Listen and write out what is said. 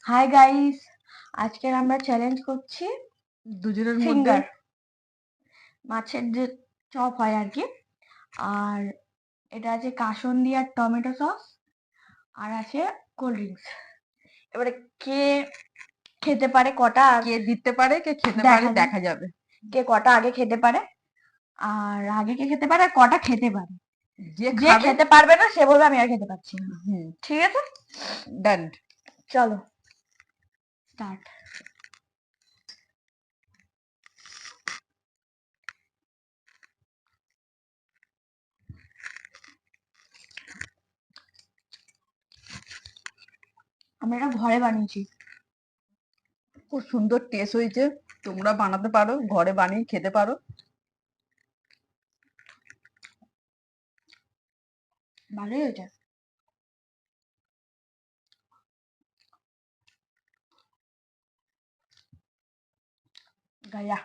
Hi guys, আজকের আমরা challenge করছি দুজনের মধ্যে ফিঙ্গার মাছের যে চপ হয় আর কি। আর এটা আছে কাসন্দি আর টমেটো সস, আর আছে কোল্ড ড্রিঙ্কস। এবারে কে খেতে পারে কটা কে জিততে পারে কে খেতে দেখা পারে যাবে। দেখা যাবে। কে কটা আগে খেতে পারে, আর আগে কে খেতে পারে আর কটা খেতে পারে। যে যে খাবে খেতে পারবে না সে বলবে আমি আর খেতে পারছি না। হুম, ঠিক আছে, ডান। চলো স্টার্ট। আমরা এটা ঘরে বানিয়েছি। খুব সুন্দর টেস্ট হয়েছে। তোমরা বানাতে পারো, ঘরে বানিয়ে খেতে পারো। ভালোই হয়েছে। গায়া